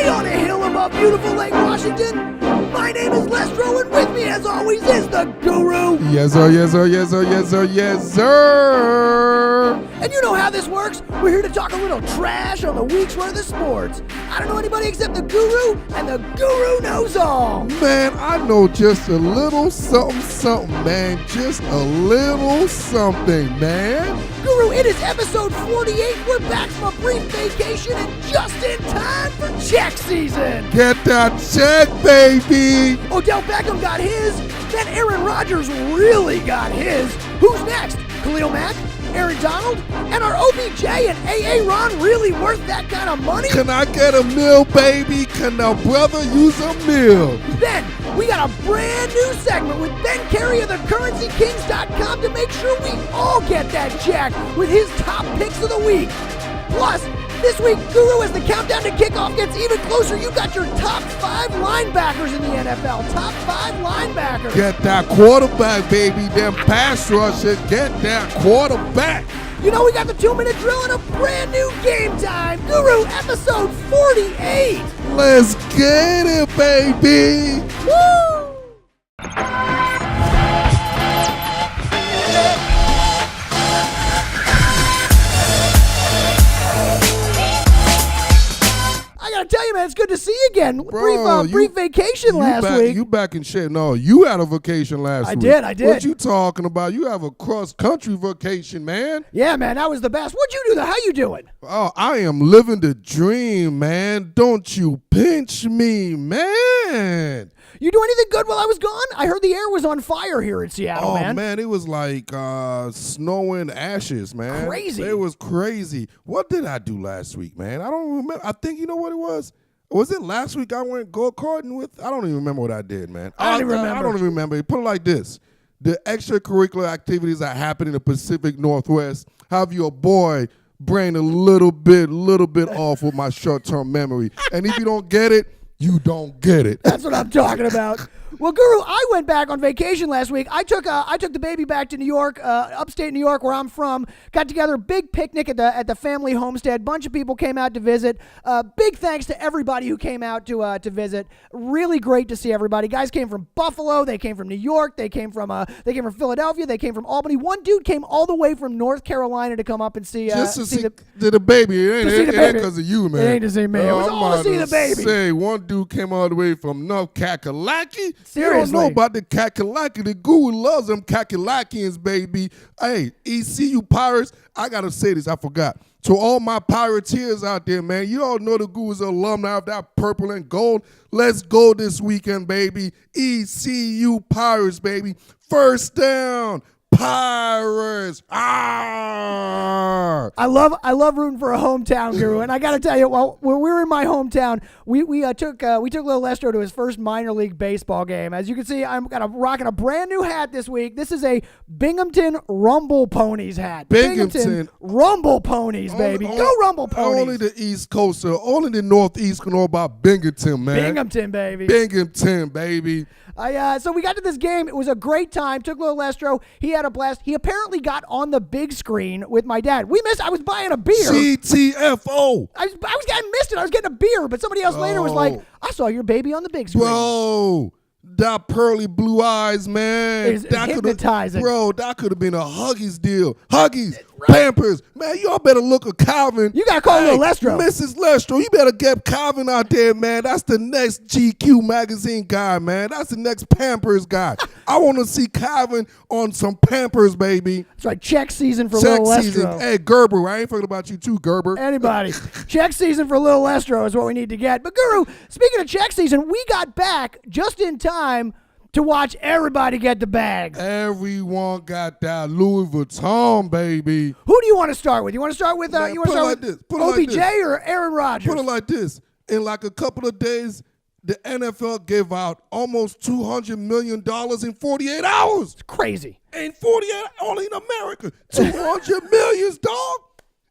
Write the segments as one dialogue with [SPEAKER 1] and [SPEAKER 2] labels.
[SPEAKER 1] high on a hill above beautiful Lake Washington. My name is Lestro, and with me, as always, is the Guru.
[SPEAKER 2] Yes, sir, yes, sir, yes, sir, yes, sir, yes, sir.
[SPEAKER 1] And you know how this works. We're here to talk a little trash on the week's worth of sports. I don't know anybody except the Guru, and the Guru knows all.
[SPEAKER 2] Man, I know just a little something, man. Just a little something, man.
[SPEAKER 1] Guru, it is episode 48. We're back from a brief vacation and just in time for check season.
[SPEAKER 2] Get that check, baby.
[SPEAKER 1] Odell Beckham got his, then Aaron Rodgers really got his. Who's next? Khalil Mack? Aaron Donald? And are OBJ and A-A-RON really worth that kind of money?
[SPEAKER 2] Can I get a meal, baby? Can the brother use a meal?
[SPEAKER 1] Then, we got a brand new segment with CAREY of thecurrencykings.com to make sure we all get that check with his top picks of the week. Plus, this week, Guru, as the countdown to kickoff gets even closer, you got your top 5 linebackers in the NFL. Top 5 linebackers.
[SPEAKER 2] Get that quarterback, baby. Them pass rushers. Get that quarterback.
[SPEAKER 1] You know, we got the 2-minute drill and a brand new game time. Guru, episode 48.
[SPEAKER 2] Let's get it, baby.
[SPEAKER 1] Woo! I tell you, man, it's good to see you again.
[SPEAKER 2] Bro,
[SPEAKER 1] brief vacation last week.
[SPEAKER 2] You back in shape. No, you had a vacation last week.
[SPEAKER 1] I did.
[SPEAKER 2] What you talking about? You have a cross-country vacation, man.
[SPEAKER 1] Yeah, man, that was the best. What'd you do, though? How you doing?
[SPEAKER 2] Oh, I am living the dream, man. Don't you pinch me, man.
[SPEAKER 1] You do anything good while I was gone? I heard the air was on fire here in Seattle, man.
[SPEAKER 2] Oh, man, it was like snow and ashes, man.
[SPEAKER 1] Crazy.
[SPEAKER 2] It was crazy. What did I do last week, man? I don't remember. I think, you know what it was? Was it last week I went go-karting with? I don't even remember what I did, man.
[SPEAKER 1] I don't even remember.
[SPEAKER 2] Put it like this. The extracurricular activities that happen in the Pacific Northwest have your boy brain a little bit off with my short-term memory. And if you don't get it, you don't get it.
[SPEAKER 1] That's what I'm talking about. Well, Guru, I went back on vacation last week. I took the baby back to New York, upstate New York, where I'm from. Got together a big picnic at the family homestead. Bunch of people came out to visit. Big thanks to everybody who came out to visit. Really great to see everybody. Guys came from Buffalo. They came from New York. They came from Philadelphia. They came from Albany. One dude came all the way from North Carolina to come up and see
[SPEAKER 2] just to see the baby. It ain't because of you, man.
[SPEAKER 1] It ain't to see me. It was all to see the baby.
[SPEAKER 2] Say one dude came all the way from North Kakalaki.
[SPEAKER 1] Seriously.
[SPEAKER 2] You don't know about the Kakalaki. The Guru loves them Kakalakians, baby. Hey, ECU Pirates, I got to say this. I forgot. To all my Pirateers out there, man, you all know the Guru's alumni of that purple and gold. Let's go this weekend, baby. ECU Pirates, baby. First down. Pirates! Ah!
[SPEAKER 1] I love rooting for a hometown Guru, and I got to tell you, when we were in my hometown, we took little Lestro to his first minor league baseball game. As you can see, I'm rocking a brand new hat this week. This is a Binghamton Rumble Ponies hat.
[SPEAKER 2] Binghamton
[SPEAKER 1] Rumble Ponies, baby. Go Rumble Ponies!
[SPEAKER 2] Only the East Coaster, only the Northeast can know about Binghamton, man.
[SPEAKER 1] Binghamton, baby.
[SPEAKER 2] Binghamton, baby.
[SPEAKER 1] So we got to this game. It was a great time. Took little Lestro. He had a blast. He apparently got on the big screen with my dad. I was buying a beer.
[SPEAKER 2] GTFO.
[SPEAKER 1] I missed it. I was getting a beer, but somebody else later was like, I saw your baby on the big screen.
[SPEAKER 2] Bro, that pearly blue eyes, man.
[SPEAKER 1] It's hypnotizing.
[SPEAKER 2] That could have been a Huggies deal. Huggies, Pampers. Man, y'all better look at Calvin.
[SPEAKER 1] You got to call little Lestro.
[SPEAKER 2] Mrs. Lestro, you better get Calvin out there, man. That's the next GQ magazine guy, man. That's the next Pampers guy. I want to see Calvin on some Pampers, baby.
[SPEAKER 1] That's right. Check season for little Lestro.
[SPEAKER 2] Hey, Gerber. I ain't forgetting about you too, Gerber.
[SPEAKER 1] Anybody. Check season for little Lestro is what we need to get. But, Guru, speaking of check season, we got back just in time to watch everybody get the bag.
[SPEAKER 2] Everyone got that Louis Vuitton, baby.
[SPEAKER 1] Who do you want to start with? You want to start with OBJ or Aaron Rodgers?
[SPEAKER 2] Put it like this. In like a couple of days, the NFL gave out almost $200 million in 48 hours.
[SPEAKER 1] It's crazy.
[SPEAKER 2] In 48, only in America. $200 million, dog.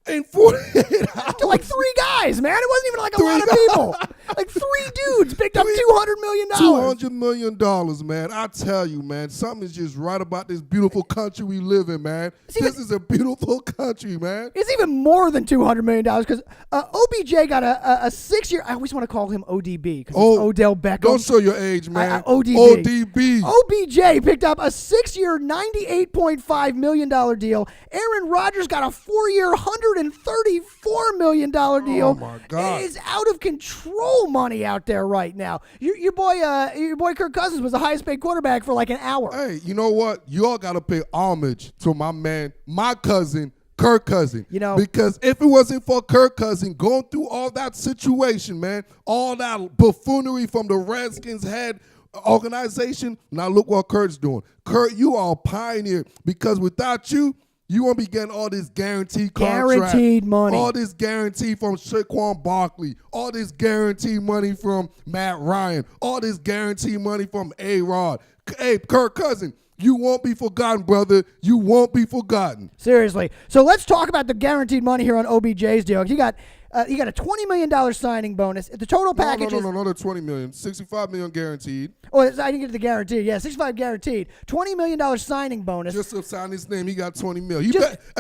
[SPEAKER 2] In 48 hours.
[SPEAKER 1] To like 3 guys, man. It wasn't even like a lot of people. Like 3 dudes picked up $200 million.
[SPEAKER 2] $200 million, man. I tell you, man, something is just right about this beautiful country we live in, man. This is a beautiful country, man.
[SPEAKER 1] It's even more than $200 million because OBJ got a 6-year. I always want to call him ODB because it's Odell Beckham.
[SPEAKER 2] Don't show your age, man.
[SPEAKER 1] ODB. OBJ picked up a 6-year, $98.5 million deal. Aaron Rodgers got a 4-year, $134 million deal.
[SPEAKER 2] Oh my God!
[SPEAKER 1] It is out of control money out there right now. Your boy Kirk Cousins was the highest paid quarterback for like an hour.
[SPEAKER 2] Hey, you know what? You all got to pay homage to my man, my cousin, Kirk Cousins.
[SPEAKER 1] You know,
[SPEAKER 2] because if it wasn't for Kirk Cousins going through all that situation, man, all that buffoonery from the Redskins head organization, now look what Kurt's doing. Kurt, you are a pioneer because without you, you won't be getting all this guaranteed contract.
[SPEAKER 1] Guaranteed money.
[SPEAKER 2] All this guarantee from Saquon Barkley. All this guaranteed money from Matt Ryan. All this guaranteed money from A-A-RON. Hey, Kirk Cousins, you won't be forgotten, brother. You won't be forgotten.
[SPEAKER 1] Seriously. So let's talk about the guaranteed money here on OBJ's deal. He got a $20 million signing bonus. The total package is...
[SPEAKER 2] No, another $20 million. $65 million guaranteed.
[SPEAKER 1] Oh, I didn't get to the guaranteed. Yeah, $65 guaranteed. $20 million signing bonus.
[SPEAKER 2] Just to sign his name, he got $20 million.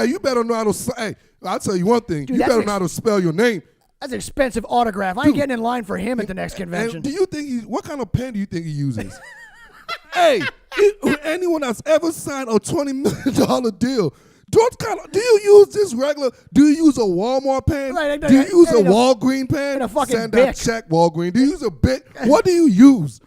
[SPEAKER 2] You better know how to... Hey, I'll tell you one thing.
[SPEAKER 1] Dude,
[SPEAKER 2] you better know how to spell your name.
[SPEAKER 1] That's an expensive autograph. I ain't getting in line for him at the next convention.
[SPEAKER 2] And do you think what kind of pen do you think he uses? Hey, anyone that's ever signed a $20 million deal, do you use this regular? Do you use a Walmart pen?
[SPEAKER 1] Right,
[SPEAKER 2] do you use a Walgreen pen?
[SPEAKER 1] A fucking
[SPEAKER 2] Send
[SPEAKER 1] Bic.
[SPEAKER 2] that check, Walgreen. Do you use a Bic? What do you use?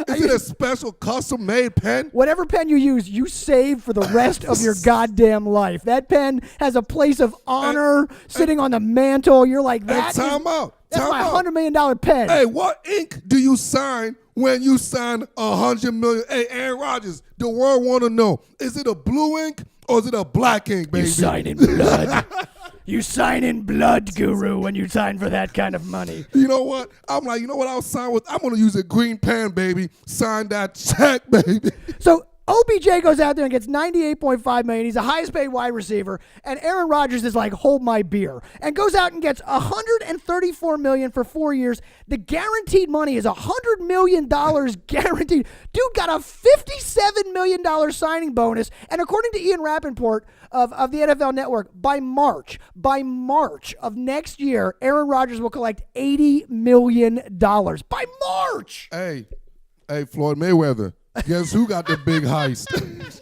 [SPEAKER 2] Is it a special custom-made pen?
[SPEAKER 1] Whatever pen you use, you save for the rest of your goddamn life. That pen has a place of honor sitting on the mantle. You're like, that's my $100 million pen.
[SPEAKER 2] Hey, what ink do you sign when you sign $100 million? Hey, Aaron Rodgers, the world want to know, is it a blue ink or is it a black ink, baby?
[SPEAKER 1] You sign in blood. You sign in blood, Guru, when you sign for that kind of money.
[SPEAKER 2] You know what? I'm like, you know what I'll sign with? I'm going to use a green pen, baby. Sign that check, baby.
[SPEAKER 1] So OBJ goes out there and gets $98.5 million. He's the highest paid wide receiver. And Aaron Rodgers is like, hold my beer. And goes out and gets $134 million for 4 years. The guaranteed money is $100 million guaranteed. Dude got a $57 million signing bonus. And according to Ian Rappaport of the NFL Network, by March of next year, Aaron Rodgers will collect $80 million. By March!
[SPEAKER 2] Hey, Floyd Mayweather. Guess who got the big heist?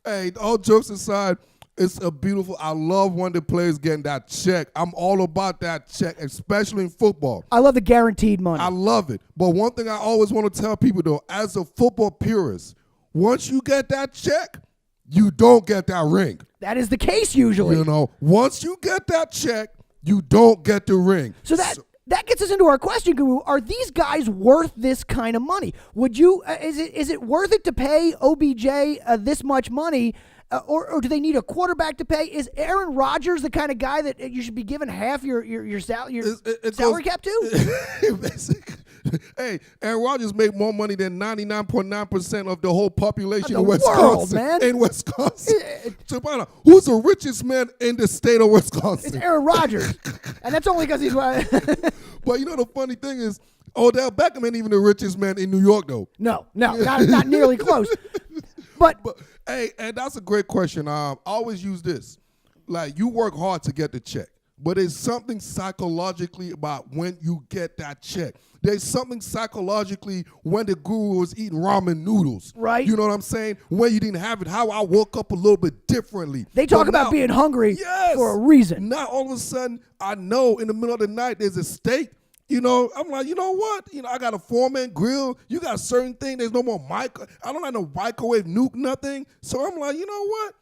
[SPEAKER 2] Hey, all jokes aside, it's a beautiful. I love when the players getting that check. I'm all about that check, especially in football.
[SPEAKER 1] I love the guaranteed money.
[SPEAKER 2] I love it. But one thing I always want to tell people, though, as a football purist, once you get that check, you don't get that ring.
[SPEAKER 1] That is the case usually.
[SPEAKER 2] You know, once you get that check, you don't get the ring.
[SPEAKER 1] So that gets us into our question, Guru. Are these guys worth this kind of money? Would you? Is it worth it to pay OBJ this much money, or do they need a quarterback to pay? Is Aaron Rodgers the kind of guy that you should be giving half your salary cap to?
[SPEAKER 2] Basically. Hey, Aaron Rodgers made more money than 99.9% of the whole population
[SPEAKER 1] of
[SPEAKER 2] in Wisconsin.
[SPEAKER 1] World, man.
[SPEAKER 2] In Wisconsin. Who's the richest man in the state of Wisconsin?
[SPEAKER 1] It's Aaron Rodgers. And that's only because he's...
[SPEAKER 2] But you know the funny thing is, Odell Beckham ain't even the richest man in New York, though.
[SPEAKER 1] No, not nearly close. But
[SPEAKER 2] hey, and that's a great question. I always use this. Like, you work hard to get the check. But there's something psychologically about when you get that check. There's something psychologically when the guru was eating ramen noodles.
[SPEAKER 1] Right.
[SPEAKER 2] You know what I'm saying? When you didn't have it, how I woke up a little bit differently.
[SPEAKER 1] They talk about being hungry for a reason.
[SPEAKER 2] Now all of a sudden, I know in the middle of the night there's a steak. You know, I'm like, you know what? You know, I got a foreman grill. You got a certain thing. There's no more I don't have no microwave nuke, nothing. So I'm like, you know what?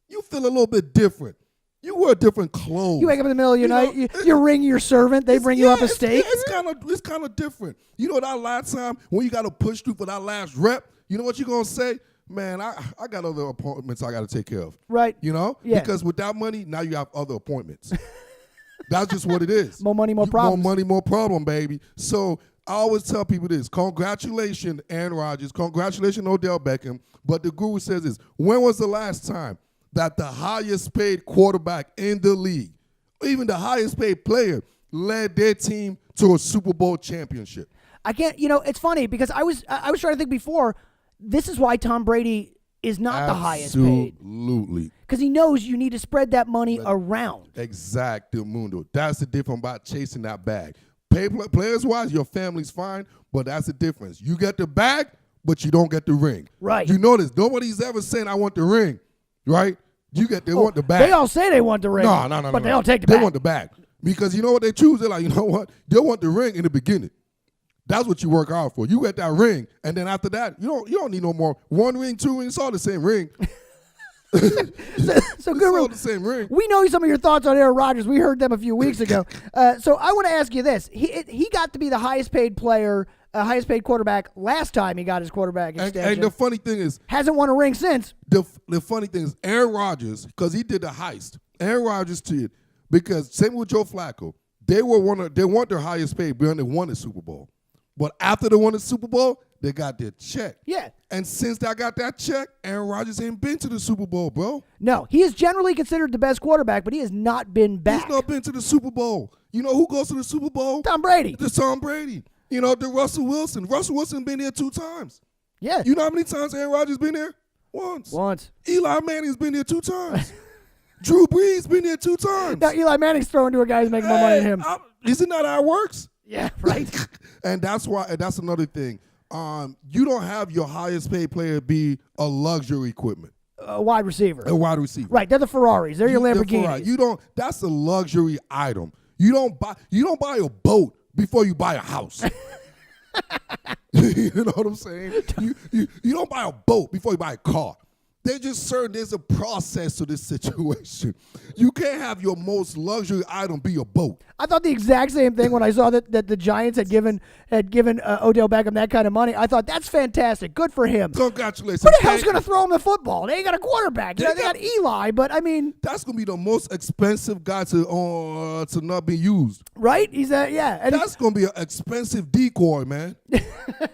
[SPEAKER 2] You feel a little bit different. You wear different clothes.
[SPEAKER 1] You wake up in the middle of your night, you ring your servant, they bring you up a steak.
[SPEAKER 2] It's kind of different. You know that last time when you got to push through for that last rep, you know what you're going to say? Man, I got other appointments I got to take care of.
[SPEAKER 1] Right.
[SPEAKER 2] You know?
[SPEAKER 1] Yeah.
[SPEAKER 2] Because with that money, now you have other appointments. That's just what it is.
[SPEAKER 1] More money, more problems.
[SPEAKER 2] More money, more problem, baby. So I always tell people this. Congratulations, Aaron Rodgers. Congratulations, Odell Beckham. But the guru says this. When was the last time that the highest paid quarterback in the league, even the highest paid player, led their team to a Super Bowl championship.
[SPEAKER 1] I can't, it's funny because I was trying to think before, this is why Tom Brady is not the highest paid.
[SPEAKER 2] Absolutely.
[SPEAKER 1] Because he knows you need to spread that money around.
[SPEAKER 2] Exactly, Mundo. That's the difference about chasing that bag. Players-wise, your family's fine, but that's the difference. You get the bag, but you don't get the ring.
[SPEAKER 1] Right.
[SPEAKER 2] You notice nobody's ever saying, I want the ring, right? They want the bag.
[SPEAKER 1] They all say they want the ring.
[SPEAKER 2] No.
[SPEAKER 1] But they don't take the bag.
[SPEAKER 2] They want the bag. Because you know what they choose? They're like, you know what? They want the ring in the beginning. That's what you work hard for. You get that ring, and then after that, you don't need no more. 1 ring, 2 rings, it's all the same ring.
[SPEAKER 1] so Guru,
[SPEAKER 2] all the same ring.
[SPEAKER 1] We know some of your thoughts on Aaron Rodgers. We heard them a few weeks ago. So I want to ask you this: he got to be the highest paid player, highest paid quarterback last time he got his quarterback extension.
[SPEAKER 2] And the funny thing is,
[SPEAKER 1] hasn't won a ring since.
[SPEAKER 2] The funny thing is, Aaron Rodgers, because he did the heist. Aaron Rodgers did, because same with Joe Flacco. They weren't their highest paid, but they won the Super Bowl. But after they won the Super Bowl, they got their check.
[SPEAKER 1] Yeah.
[SPEAKER 2] And since they got that check, Aaron Rodgers ain't been to the Super Bowl, bro.
[SPEAKER 1] No, he is generally considered the best quarterback, but he has not been back.
[SPEAKER 2] He's not been to the Super Bowl. You know who goes to the Super Bowl?
[SPEAKER 1] Tom Brady.
[SPEAKER 2] The Tom Brady. You know, the Russell Wilson. Russell Wilson been there 2 times.
[SPEAKER 1] Yeah.
[SPEAKER 2] You know how many times Aaron Rodgers been there? Once. Eli Manning's been there 2 times. Drew Brees been there 2 times.
[SPEAKER 1] Now Eli Manning's throwing to a guy who's making more money than him.
[SPEAKER 2] Isn't that how it works?
[SPEAKER 1] Yeah, right.
[SPEAKER 2] And that's another thing. You don't have your highest paid player be a luxury equipment.
[SPEAKER 1] A wide receiver.
[SPEAKER 2] A wide receiver.
[SPEAKER 1] Right, they're the Ferraris. They're your Lamborghinis.
[SPEAKER 2] That's a luxury item. You don't buy a boat before you buy a house. You know what I'm saying? You don't buy a boat before you buy a car. They just certain there's a process to this situation. You can't have your most luxury item be a boat.
[SPEAKER 1] I thought the exact same thing when I saw that the Giants had given Odell Beckham that kind of money. I thought that's fantastic. Good for him.
[SPEAKER 2] Congratulations.
[SPEAKER 1] Who the hell's going to throw him the football? They ain't got a quarterback. They got Eli, but I mean,
[SPEAKER 2] that's going to be the most expensive guy to not be used.
[SPEAKER 1] Right? He's and
[SPEAKER 2] that's going to be an expensive decoy, man.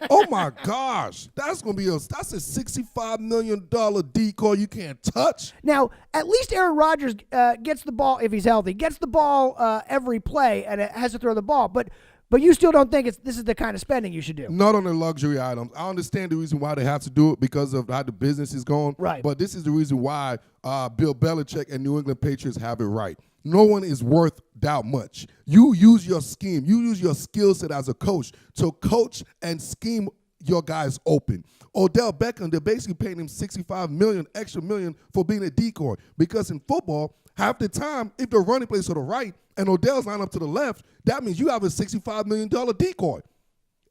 [SPEAKER 2] Oh my gosh, that's a $65 million decoy you can't touch.
[SPEAKER 1] Now, at least Aaron Rodgers gets the ball if he's healthy. Gets the ball every play and has to throw the ball, but you still don't think this is the kind of spending you should do.
[SPEAKER 2] Not on the luxury items. I understand the reason why they have to do it because of how the business is going.
[SPEAKER 1] Right.
[SPEAKER 2] But this is the reason why Bill Belichick and New England Patriots have it right. No one is worth that much. You use your scheme. You use your skill set as a coach to coach and scheme your guys open. Odell Beckham, they're basically paying him $65 million, extra million for being a decoy. Because in football, half the time, if the running plays to the right and Odell's line up to the left, that means you have a $65 million decoy.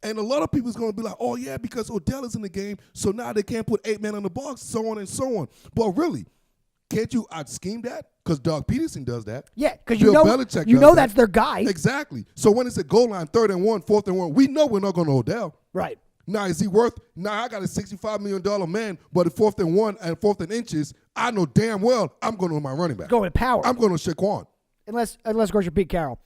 [SPEAKER 2] And a lot of people is going to be like, oh, yeah, because Odell is in the game, so now they can't put 8 men on the box, so on and so on. But really, can't you out-scheme that? Because Doug Peterson does that.
[SPEAKER 1] Yeah, because
[SPEAKER 2] Belichick
[SPEAKER 1] you know
[SPEAKER 2] that.
[SPEAKER 1] that's their guy.
[SPEAKER 2] Exactly. So when it's a goal line, 3rd and 1, 4th and 1, we know we're not going to Odell.
[SPEAKER 1] Right.
[SPEAKER 2] Now, is he worth? Now, I got a $65 million man, but at 4th and 1 and 4th and inches, I know damn well I'm going to my running back.
[SPEAKER 1] Going with power.
[SPEAKER 2] I'm going to Shaquan.
[SPEAKER 1] Unless of course, you're Pete Carroll.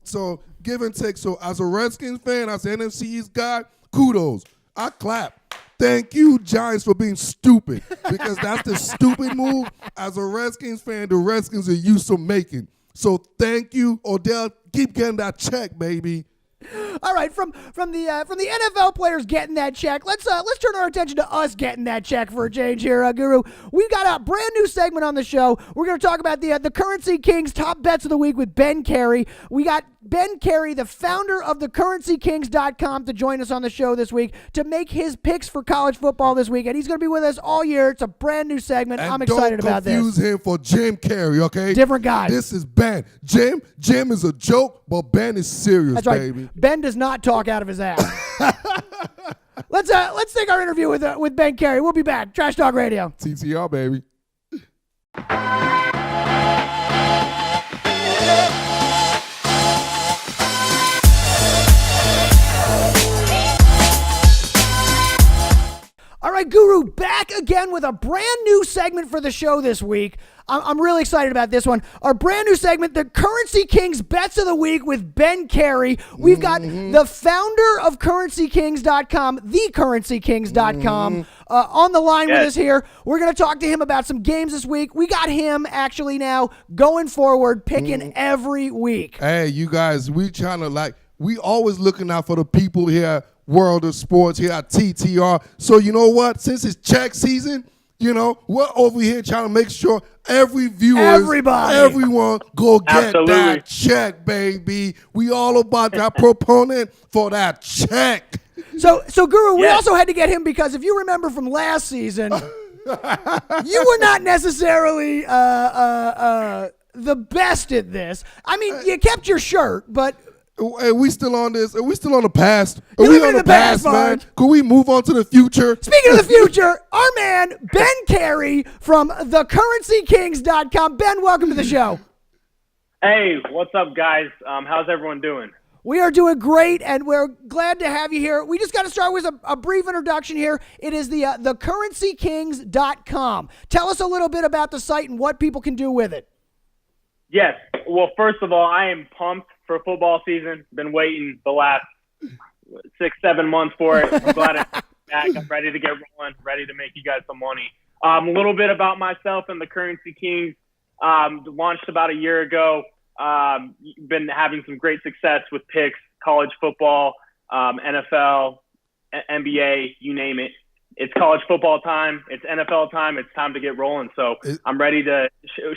[SPEAKER 2] So, give and take. So, as a Redskins fan, as an NFC East guy, kudos. I clap. Thank you, Giants, for being stupid, because that's the stupid move. As a Redskins fan, the Redskins are used to making. So, thank you, Odell. Keep getting that check, baby.
[SPEAKER 1] All right, from the NFL players getting that check, let's turn our attention to us getting that check for a change here, Guru. We've got a brand new segment on the show. We're going to talk about the Currency Kings top bets of the week with Ben Carey. We got Ben Carey, the founder of thecurrencykings.com, to join us on the show this week to make his picks for college football this week, and he's going to be with us all year. It's a brand new segment.
[SPEAKER 2] And
[SPEAKER 1] I'm excited about this.
[SPEAKER 2] Don't confuse him for Jim Carey, okay?
[SPEAKER 1] Different guy.
[SPEAKER 2] This is Ben. Jim is a joke, but Ben is serious,
[SPEAKER 1] That's right.
[SPEAKER 2] baby.
[SPEAKER 1] Ben does not talk out of his ass. Let's take our interview with Ben Carey. We'll be back. Trash Talk Radio.
[SPEAKER 2] TTR, baby.
[SPEAKER 1] All right, Guru, back again with a brand new segment for the show this week. I'm really excited about this one. Our brand new segment, the Currency Kings Bets of the Week with Ben Carey. We've got the founder of CurrencyKings.com, thecurrencykings.com, on the line with us here. We're going to talk to him about some games this week. We got him actually now going forward, picking every week.
[SPEAKER 2] Hey, you guys, we always looking out for the people here, World of Sports, here at TTR. So you know what? Since it's check season, we're over here trying to make sure everyone go get that check, baby. We all about that proponent for that check.
[SPEAKER 1] So Guru, we also had to get him because if you remember from last season, you were not necessarily the best at this. I mean, you kept your shirt, but...
[SPEAKER 2] Hey, we still on this? Are we still on the past? Are
[SPEAKER 1] You
[SPEAKER 2] we
[SPEAKER 1] live
[SPEAKER 2] on
[SPEAKER 1] in
[SPEAKER 2] the
[SPEAKER 1] the past,
[SPEAKER 2] man?
[SPEAKER 1] Marge.
[SPEAKER 2] Could we move on to the future?
[SPEAKER 1] Speaking of the future, our man, Ben Carey from thecurrencykings.com. Ben, welcome to the show.
[SPEAKER 3] Hey, what's up, guys? How's everyone doing?
[SPEAKER 1] We are doing great, and we're glad to have you here. We just got to start with a brief introduction here. It is the thecurrencykings.com. Tell us a little bit about the site and what people can do with it.
[SPEAKER 3] Yes. Well, first of all, I am pumped for football season. Been waiting the last 6-7 months for it. I'm glad I'm back. I'm ready to get rolling, ready to make you guys some money. A little bit about myself and the Currency Kings. Launched about a year ago. Been having some great success with picks, college football, NFL, NBA, you name it. It's college football time. It's NFL time. It's time to get rolling. So I'm ready to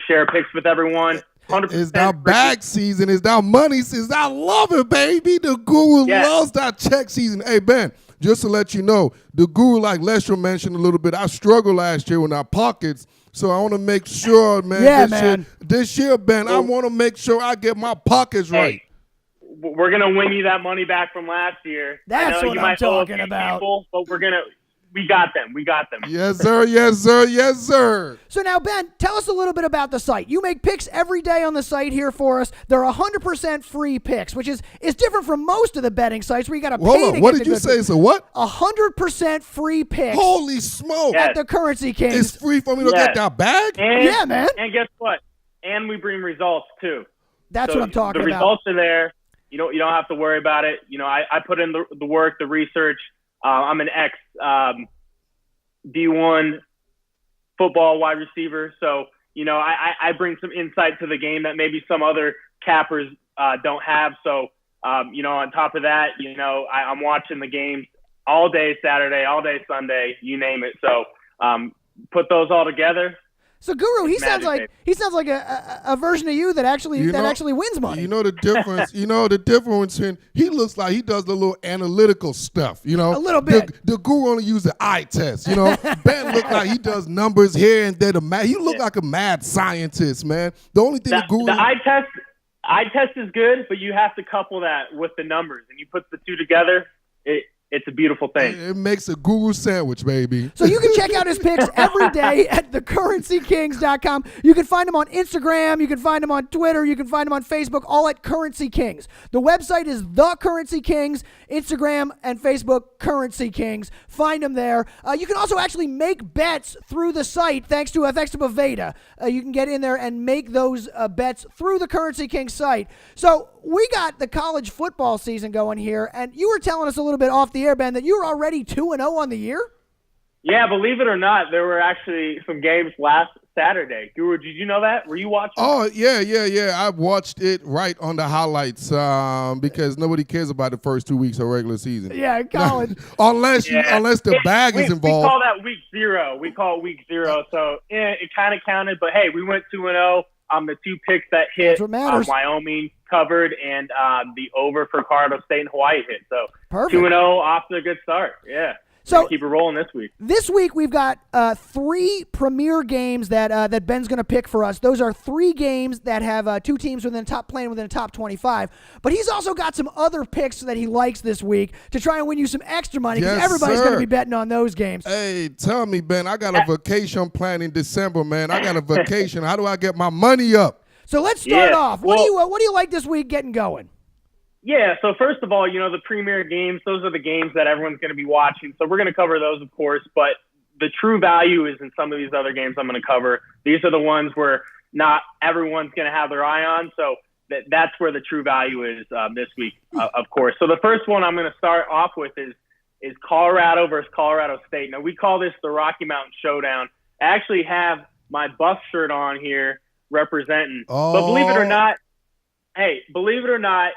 [SPEAKER 3] share picks with everyone. 100%
[SPEAKER 2] It's now bag season. It's now money season. I love it, baby. The Guru loves that check season. Hey, Ben, just to let you know, the Guru, like Lester mentioned a little bit, I struggled last year with our pockets. So I want to make sure, man. This year, Ben, I want to make sure I get my pockets right.
[SPEAKER 3] We're going to win you that money back from last year.
[SPEAKER 1] That's what I'm talking about.
[SPEAKER 3] People, but we got them.
[SPEAKER 2] Yes, sir. Yes, sir. Yes, sir.
[SPEAKER 1] So now, Ben, tell us a little bit about the site. You make picks every day on the site here for us. They're 100% free picks, which is different from most of the betting sites where you got to pay
[SPEAKER 2] Hold on.
[SPEAKER 1] to
[SPEAKER 2] What
[SPEAKER 1] get
[SPEAKER 2] did you
[SPEAKER 1] the good
[SPEAKER 2] say?
[SPEAKER 1] picks.
[SPEAKER 2] So what?
[SPEAKER 1] 100% free picks.
[SPEAKER 2] Holy smoke.
[SPEAKER 1] At the Currency Kings.
[SPEAKER 2] It's free for me to get that bag?
[SPEAKER 1] Yeah, man.
[SPEAKER 3] And guess what? And we bring results, too.
[SPEAKER 1] That's what I'm talking
[SPEAKER 3] about. The results are there. You don't have to worry about it. I put in the work, the research. I'm an ex D1 football wide receiver. So, I bring some insight to the game that maybe some other cappers don't have. So, on top of that, I'm watching the games all day Saturday, all day Sunday, you name it. So, put those all together.
[SPEAKER 1] So Guru, he sounds like a version of you that actually wins money.
[SPEAKER 2] You know the difference. The difference in he looks like he does the little analytical stuff. A
[SPEAKER 1] little bit.
[SPEAKER 2] The Guru only uses the eye test. Ben look like he does numbers here and there. He look like a mad scientist, man. The only thing the Guru.
[SPEAKER 3] The eye test is good, but you have to couple that with the numbers, and you put the two together. It's a beautiful thing.
[SPEAKER 2] It makes a Guru sandwich, baby.
[SPEAKER 1] So you can check out his picks every day at thecurrencykings.com. You can find him on Instagram. You can find him on Twitter. You can find him on Facebook, all at Currency Kings. The website is The Currency Kings, Instagram and Facebook, Currency Kings. Find him there. You can also actually make bets through the site thanks to Boveda. You can get in there and make those bets through the Currency Kings site. So we got the college football season going here, and you were telling us a little bit off the air, Ben, that you were already 2-0 on the year?
[SPEAKER 3] Yeah, believe it or not, there were actually some games last Saturday. Guru, did you know that? Were you watching?
[SPEAKER 2] Oh, yeah. I watched it right on the highlights because nobody cares about the first 2 weeks of regular season.
[SPEAKER 1] Yeah, college.
[SPEAKER 2] unless the bag is involved.
[SPEAKER 3] We call that week 0. We call it week 0. So it kind of counted, but hey, we went 2-0. The two picks that hit, Wyoming covered, and the over for Colorado State and Hawaii hit. So
[SPEAKER 1] perfect.
[SPEAKER 3] 2-0 off to a good start. Yeah.
[SPEAKER 1] So
[SPEAKER 3] keep it rolling this week.
[SPEAKER 1] This week we've got 3 premier games that Ben's going to pick for us. Those are 3 games that have 2 teams playing within the top 25. But he's also got some other picks that he likes this week to try and win you some extra money because everybody's going to be betting on those games.
[SPEAKER 2] Hey, tell me, Ben, I got a vacation planned in December, man. I got a vacation. How do I get my money up?
[SPEAKER 1] So let's start off. What do you like this week getting going?
[SPEAKER 3] Yeah, so first of all, the premier games, those are the games that everyone's going to be watching. So we're going to cover those, of course. But the true value is in some of these other games I'm going to cover. These are the ones where not everyone's going to have their eye on. So that's where the true value is this week, of course. So the first one I'm going to start off with is Colorado versus Colorado State. Now, we call this the Rocky Mountain Showdown. I actually have my Buff shirt on here representing.
[SPEAKER 2] Oh.
[SPEAKER 3] But believe it or not,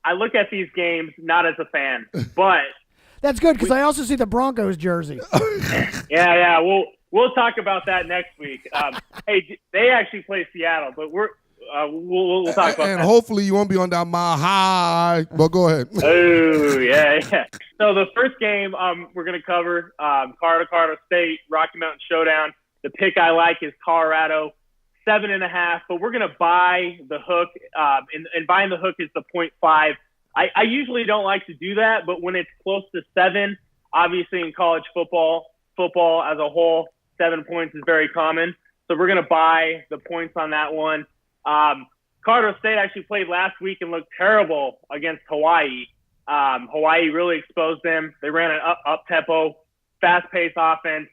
[SPEAKER 3] I look at these games not as a fan, but
[SPEAKER 1] That's good because I also see the Broncos jersey.
[SPEAKER 3] yeah, we'll talk about that next week. Hey, they actually play Seattle, but we'll talk about that.
[SPEAKER 2] And hopefully you won't be on that mile high. But go ahead.
[SPEAKER 3] Oh, yeah. So the first game we're going to cover, Colorado State, Rocky Mountain Showdown. The pick I like is Colorado, 7.5, but we're going to buy the hook, and buying the hook is the 0.5. I usually don't like to do that, but when it's close to 7, obviously in college football as a whole, 7 points is very common. So we're going to buy the points on that one. Colorado State actually played last week and looked terrible against Hawaii. Hawaii really exposed them. They ran an up-tempo, fast-paced offense.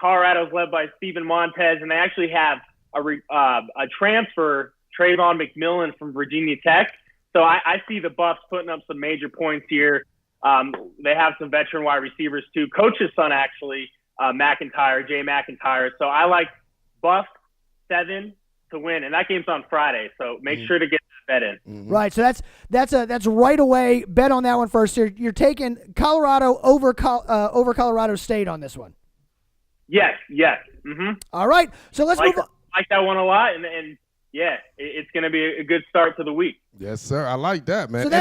[SPEAKER 3] Colorado's led by Steven Montez, and they actually have a transfer, Trayvon McMillan from Virginia Tech. So I see the Buffs putting up some major points here. They have some veteran wide receivers too. Coach's son, actually, Jay McIntyre. So I like Buffs 7 to win, and that game's on Friday. So make sure to get that bet in.
[SPEAKER 2] Mm-hmm.
[SPEAKER 1] Right. So that's right away. Bet on that one first. You're taking Colorado over Colorado State on this one.
[SPEAKER 3] Yes. Mm-hmm.
[SPEAKER 1] All right. So let's move on.
[SPEAKER 3] I like that one a lot, and yeah, it's going to be a good start to the week.
[SPEAKER 2] Yes, sir. I like that, man.
[SPEAKER 1] So
[SPEAKER 2] And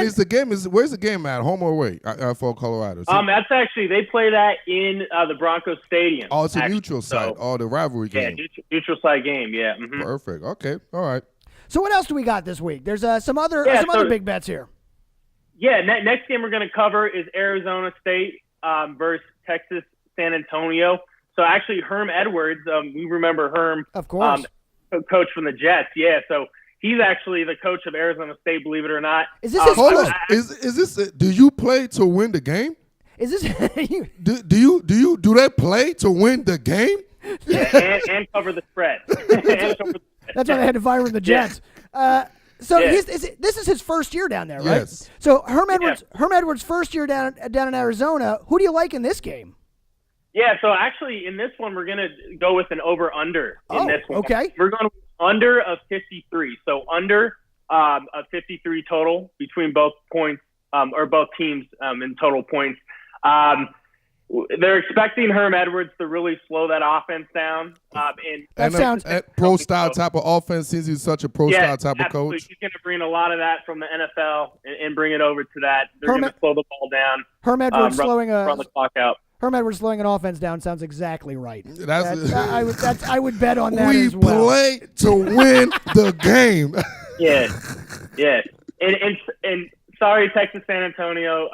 [SPEAKER 2] where's the game at? Home or away for Colorado?
[SPEAKER 3] That's actually, they play that in the Broncos Stadium.
[SPEAKER 2] Oh, it's a neutral site. Oh, the rivalry game.
[SPEAKER 3] Yeah, neutral site game. Yeah. Mm-hmm.
[SPEAKER 2] Perfect. Okay. All right.
[SPEAKER 1] So what else do we got this week? There's some other big bets here.
[SPEAKER 3] Yeah. Next game we're going to cover is Arizona State versus Texas San Antonio. So actually, Herm Edwards, we remember Herm,
[SPEAKER 1] of course,
[SPEAKER 3] coach from the Jets. Yeah. So he's actually the coach of Arizona State, believe it or not.
[SPEAKER 1] Is this his
[SPEAKER 2] hold on? Is this? Do you play to win the game?
[SPEAKER 1] Is this?
[SPEAKER 2] Do they play to win the game?
[SPEAKER 3] Yeah, and cover the spread.
[SPEAKER 1] That's why they had to fire him the Jets.
[SPEAKER 3] Yeah.
[SPEAKER 1] This is his first year down there, right?
[SPEAKER 2] Yes.
[SPEAKER 1] So Herm Edwards' first year down in Arizona. Who do you like in this game?
[SPEAKER 3] Yeah, so actually in this one we're going to go with an over-under in this one.
[SPEAKER 1] Okay.
[SPEAKER 3] We're going under of 53. So under of 53 total between both points or both teams in total points. They're expecting Herm Edwards to really slow that offense down.
[SPEAKER 2] Pro-style type of offense, since he's such a pro-style type of coach.
[SPEAKER 3] He's going to bring a lot of that from the NFL and bring it over to that. They're going to slow the ball down.
[SPEAKER 1] Herm Edwards
[SPEAKER 3] run the clock out.
[SPEAKER 1] Herm Edwards slowing an offense down sounds exactly right.
[SPEAKER 2] I
[SPEAKER 1] would bet on that
[SPEAKER 2] we
[SPEAKER 1] as well.
[SPEAKER 2] We play to win the game.
[SPEAKER 3] Yeah. And sorry, Texas San Antonio,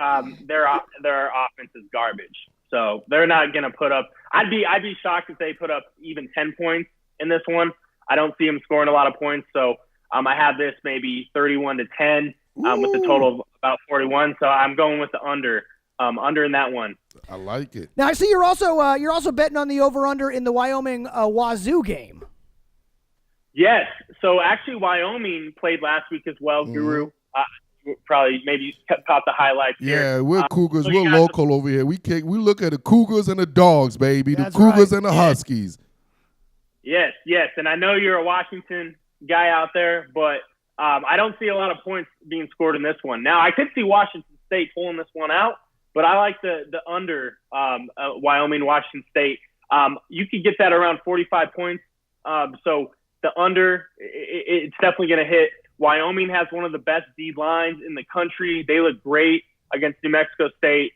[SPEAKER 3] their offense is garbage. So they're not going to put up. I'd be shocked if they put up even 10 points in this one. I don't see them scoring a lot of points. So I have this maybe 31-10 with a total of about 41. So I'm going with the under in that one.
[SPEAKER 2] I like it.
[SPEAKER 1] Now I see you're also betting on the over/under in the Wyoming Wazoo game.
[SPEAKER 3] Yes. So actually, Wyoming played last week as well. Guru, probably maybe caught the highlights.
[SPEAKER 2] Yeah,
[SPEAKER 3] here.
[SPEAKER 2] we're Cougars. We're local over here. We look at the Cougars and the Dogs, baby.
[SPEAKER 1] That's
[SPEAKER 2] the Cougars
[SPEAKER 1] right.
[SPEAKER 2] and the Huskies.
[SPEAKER 3] Yes. And I know you're a Washington guy out there, but I don't see a lot of points being scored in this one. Now I could see Washington State pulling this one out. But I like the under Wyoming, Washington State. You could get that around 45 points. So the under, it's definitely going to hit. Wyoming has one of the best D lines in the country. They look great against New Mexico State.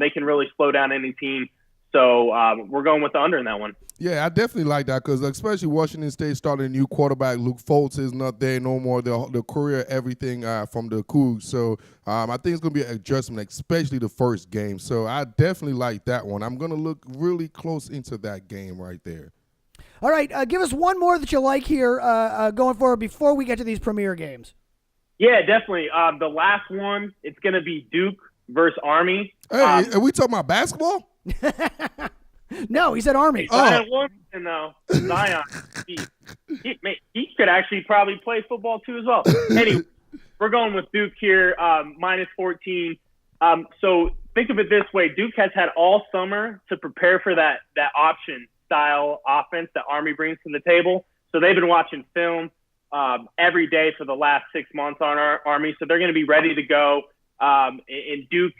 [SPEAKER 3] They can really slow down any team. So we're going with the under in that one.
[SPEAKER 2] Yeah, I definitely like that because especially Washington State starting a new quarterback. Luke Fultz is not there no more. The career, everything from the Cougs. So I think it's going to be an adjustment, especially the first game. So I definitely like that one. I'm going to look really close into that game right there.
[SPEAKER 1] All right, give us one more that you like here going forward before we get to these premier games.
[SPEAKER 3] Yeah, definitely. The last one, it's going to be Duke versus Army.
[SPEAKER 2] Hey, are we talking about basketball?
[SPEAKER 1] No, he said Army.
[SPEAKER 3] Zion Williamson, though. Zion. He could actually probably play football, too, as well. Anyway, we're going with Duke here, minus 14. So think of it this way. Duke has had all summer to prepare for that option-style offense that Army brings to the table. So they've been watching film every day for the last 6 months on our Army. So they're going to be ready to go. And Duke,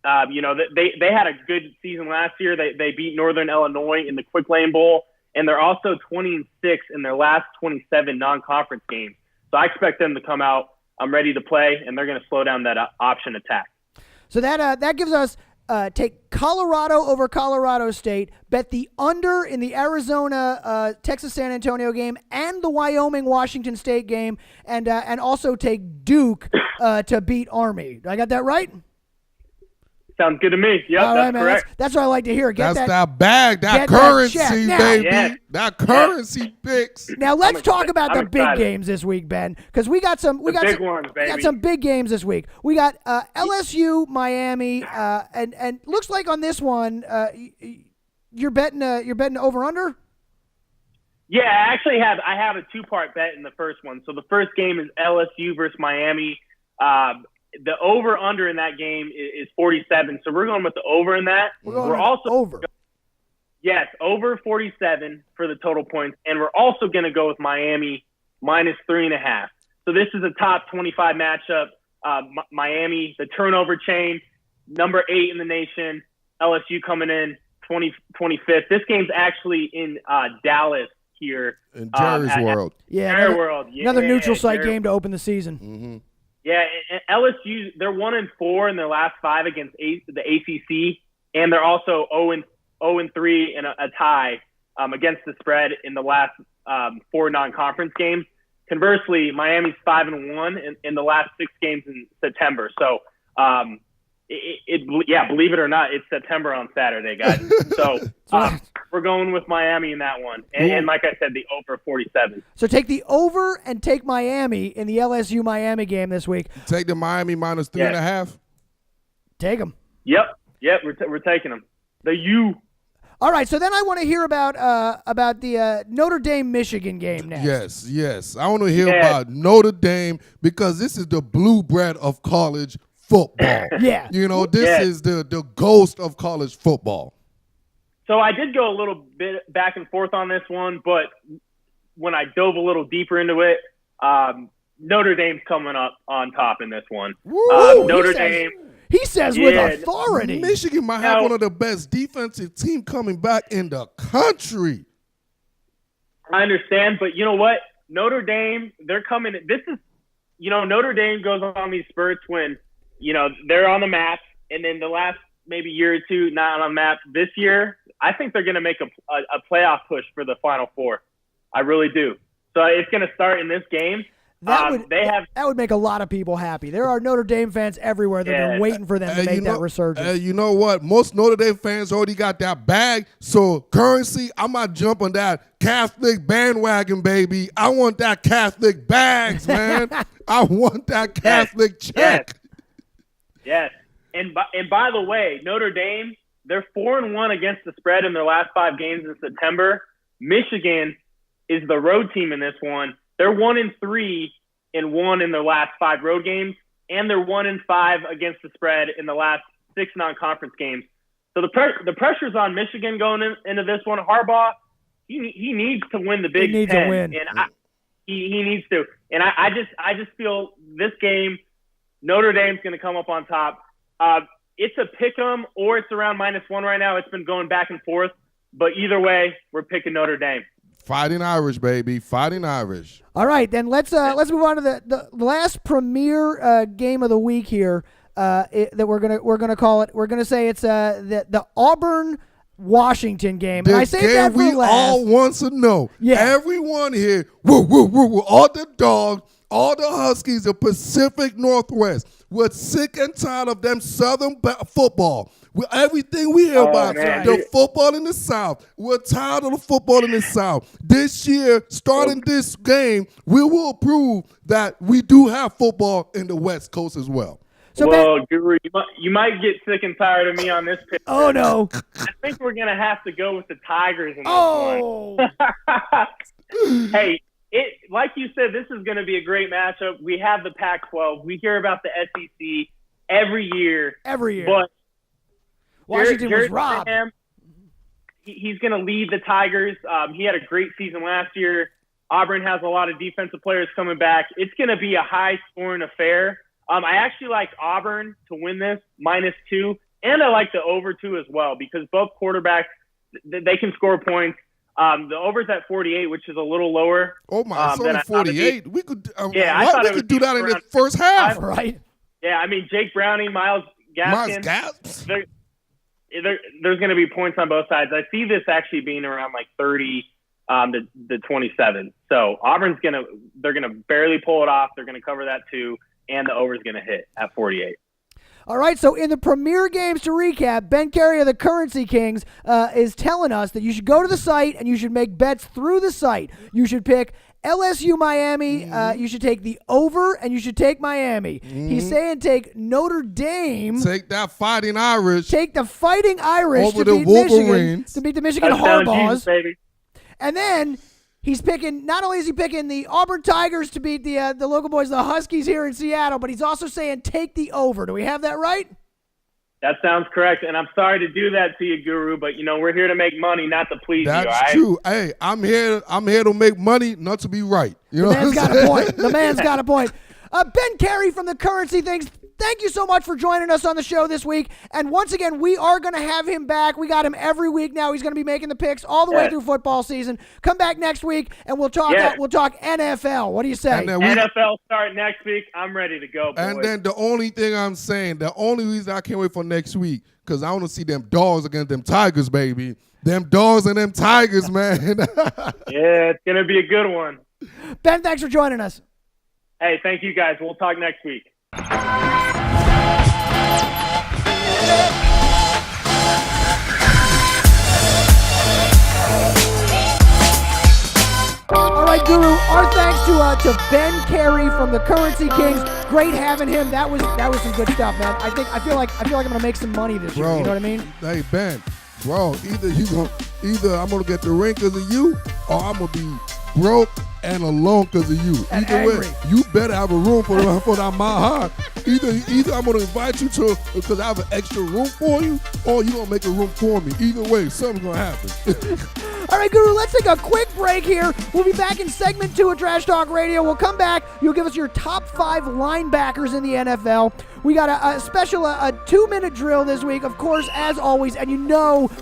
[SPEAKER 3] they had a good season last year. They beat Northern Illinois in the Quick Lane Bowl, and they're also 20-6 in their last 27 non-conference games. So I expect them to come out ready to play, and they're going to slow down that option attack.
[SPEAKER 1] So that gives us take Colorado over Colorado State, bet the under in the Arizona Texas San Antonio game and the Wyoming Washington State game, and also take Duke to beat Army. I got that right?
[SPEAKER 3] Sounds good to me. Yep,
[SPEAKER 1] all right,
[SPEAKER 3] that's
[SPEAKER 1] man.
[SPEAKER 3] correct.
[SPEAKER 1] That's what I like to hear.
[SPEAKER 2] That's that bag, that currency, baby.
[SPEAKER 3] Yeah.
[SPEAKER 2] That currency picks.
[SPEAKER 1] Now let's talk about the big
[SPEAKER 3] excited.
[SPEAKER 1] games this week, Ben, because we got some big games this week. We got LSU, Miami, and looks like on this one you're betting over under.
[SPEAKER 3] Yeah, I actually have a 2-part bet in the first one. So the first game is LSU versus Miami. The over-under in that game is 47, so we're going with the over in that.
[SPEAKER 1] We're also over.
[SPEAKER 3] Yes, over 47 for the total points, and we're also going to go with Miami minus 3.5. So this is a top 25 matchup. Miami, the turnover chain, number 8 in the nation. LSU coming in 25th. This game's actually in Dallas here.
[SPEAKER 2] In Jerry's World.
[SPEAKER 3] Jerry World. Yeah,
[SPEAKER 1] another neutral site game to open the season.
[SPEAKER 2] Mm-hmm.
[SPEAKER 3] Yeah, and LSU, they're 1-4 in their last 5 against the ACC, and they're also 0-3 in a tie against the spread in the last 4 non-conference games. Conversely, Miami's 5-1 in the last 6 games in September. So, believe it or not, it's September on Saturday, guys. So we're going with Miami in that one, and like I said, the over 47.
[SPEAKER 1] So take the over and take Miami in the LSU Miami game this week.
[SPEAKER 2] Take the Miami minus 3.5.
[SPEAKER 1] Take them.
[SPEAKER 3] Yep, we're taking them. The U.
[SPEAKER 1] All right, so then I want to hear about the Notre Dame Michigan game next.
[SPEAKER 2] Yes. I want to hear about Notre Dame because this is the blue bread of college football.
[SPEAKER 1] Yeah.
[SPEAKER 2] This is the ghost of college football.
[SPEAKER 3] So I did go a little bit back and forth on this one, but when I dove a little deeper into it, Notre Dame's coming up on top in this one. Notre Dame.
[SPEAKER 1] He says with authority.
[SPEAKER 2] Michigan might have one of the best defensive team coming back in the country.
[SPEAKER 3] I understand, but you know what? Notre Dame, they're coming. This is, Notre Dame goes on these spurts when, they're on the map, and then the last maybe year or two not on the map. This year, I think they're going to make a playoff push for the Final Four. I really do. So it's going to start in this game.
[SPEAKER 1] That would make a lot of people happy. There are Notre Dame fans everywhere that are waiting for them to make that resurgence.
[SPEAKER 2] You know what? Most Notre Dame fans already got that bag. So currency, I might jump on that Catholic bandwagon, baby. I want that Catholic bags, man. I want that Catholic check.
[SPEAKER 3] Yes. And by the way, Notre Dame, they're 4-1 against the spread in their last 5 games in September. Michigan is the road team in this one. They're 1-3 and 1 in their last 5 road games, and they're 1-5 against the spread in the last 6 non-conference games. So the pressure's on Michigan going into this one. Harbaugh, he needs to win the Big Ten.
[SPEAKER 1] He needs to win.
[SPEAKER 3] And he needs to. And I just feel this game, Notre Dame's going to come up on top. It's a pick 'em or it's around -1 right now. It's been going back and forth, but either way, we're picking Notre Dame.
[SPEAKER 2] Fighting Irish, baby. Fighting Irish.
[SPEAKER 1] All right, then let's move on to the last premier game of the week here. That we're gonna call it. We're gonna say it's the Auburn Washington game. And I say that for
[SPEAKER 2] we
[SPEAKER 1] last.
[SPEAKER 2] all want to know.
[SPEAKER 1] Yeah.
[SPEAKER 2] Everyone here, woo, all the dogs, all the Huskies, the Pacific Northwest. We're sick and tired of them Southern football. With everything we hear about the football in the South, we're tired of the football in the South. This year, starting this game, we will prove that we do have football in the West Coast as well.
[SPEAKER 1] So
[SPEAKER 3] well, Guru, you might get sick and tired of me on this pick.
[SPEAKER 1] Oh no!
[SPEAKER 3] I think we're gonna have to go with the Tigers in this
[SPEAKER 1] Oh.
[SPEAKER 3] one. Hey, like you said, this is gonna be a great matchup. We have the Pac-12. We hear about the SEC every year. But
[SPEAKER 1] Washington was
[SPEAKER 3] Jared
[SPEAKER 1] robbed.
[SPEAKER 3] Graham, he's gonna lead the Tigers. He had a great season last year. Auburn has a lot of defensive players coming back. It's gonna be a high-scoring affair. I actually like Auburn to win this, -2, and I like the over 2 as well because both quarterbacks, they can score points. The over's at 48, which is a little lower.
[SPEAKER 2] Oh my, it's only 48. We could,
[SPEAKER 3] I thought
[SPEAKER 2] we could do that in the first half,
[SPEAKER 1] right?
[SPEAKER 3] Yeah, I mean Jake Browning, Miles Gaskin. There's going to be points on both sides. I see this actually being around like 30 to 27. So Auburn's they're gonna barely pull it off. They're gonna cover that too. And the over is going to hit at 48.
[SPEAKER 1] All right, so in the premier games to recap, Ben Carey of the Currency Kings is telling us that you should go to the site and you should make bets through the site. You should pick LSU Miami, you should take the over, and you should take Miami. He's saying take Notre Dame.
[SPEAKER 2] Take that Fighting Irish.
[SPEAKER 1] Take the Fighting Irish
[SPEAKER 2] over
[SPEAKER 1] to
[SPEAKER 2] the
[SPEAKER 1] beat
[SPEAKER 2] Wolverines.
[SPEAKER 1] Michigan. To beat the Michigan
[SPEAKER 3] Touchdown,
[SPEAKER 1] Hardballs.
[SPEAKER 3] Jesus, baby.
[SPEAKER 1] And then he's picking, not only is he picking the Auburn Tigers to beat the local boys, the Huskies here in Seattle, but he's also saying take the over. Do we have that right?
[SPEAKER 3] That sounds correct, and I'm sorry to do that to you, Guru, but, we're here to make money, not to please you, all right?
[SPEAKER 2] That's true. Hey, I'm here to make money, not to be right. You know
[SPEAKER 1] The man's
[SPEAKER 2] what I'm
[SPEAKER 1] got
[SPEAKER 2] saying?
[SPEAKER 1] a point. The man's got a point. Ben Carey from the Currency Things, thank you so much for joining us on the show this week. And once again, we are going to have him back. We got him every week now. He's going to be making the picks all the way through football season. Come back next week, and we'll talk. We'll talk NFL. What do you say?
[SPEAKER 3] NFL start next week. I'm ready to go, boys.
[SPEAKER 2] And then the only thing I'm saying, the only reason I can't wait for next week, because I want to see them dogs against them Tigers, baby. Them dogs and them Tigers, man.
[SPEAKER 3] Yeah, it's going to be a good one.
[SPEAKER 1] Ben, thanks for joining us.
[SPEAKER 3] Hey, thank you, guys. We'll talk next week.
[SPEAKER 1] All right, Guru, our thanks to Ben Carey from the Currency Kings. Great having him. That was some good stuff, man. I feel like I'm gonna make some money this year. You know what I mean?
[SPEAKER 2] Hey, Ben, bro, either I'm gonna get the ring because of you, or I'm gonna be broke and alone because of you.
[SPEAKER 1] And
[SPEAKER 2] Either
[SPEAKER 1] angry.
[SPEAKER 2] way, you better have a room for that my heart. Either I'm gonna invite you to because I have an extra room for you, or you gonna make a room for me. Either way, something's gonna happen.
[SPEAKER 1] All right, Guru, let's take a quick break here. We'll be back in segment 2 of Trash Talk Radio. We'll come back. You'll give us your top 5 linebackers in the NFL. We got a special 2-minute drill this week, of course, as always. And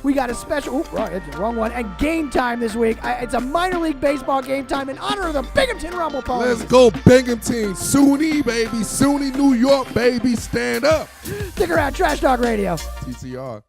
[SPEAKER 1] we got a special, it's the wrong one, and game time this week. It's a minor league baseball game time in honor of the Binghamton Rumble Ponies.
[SPEAKER 2] Let's go, Binghamton. SUNY, baby. SUNY, New York, baby. Stand up.
[SPEAKER 1] Stick around, Trash Talk Radio.
[SPEAKER 2] TCR.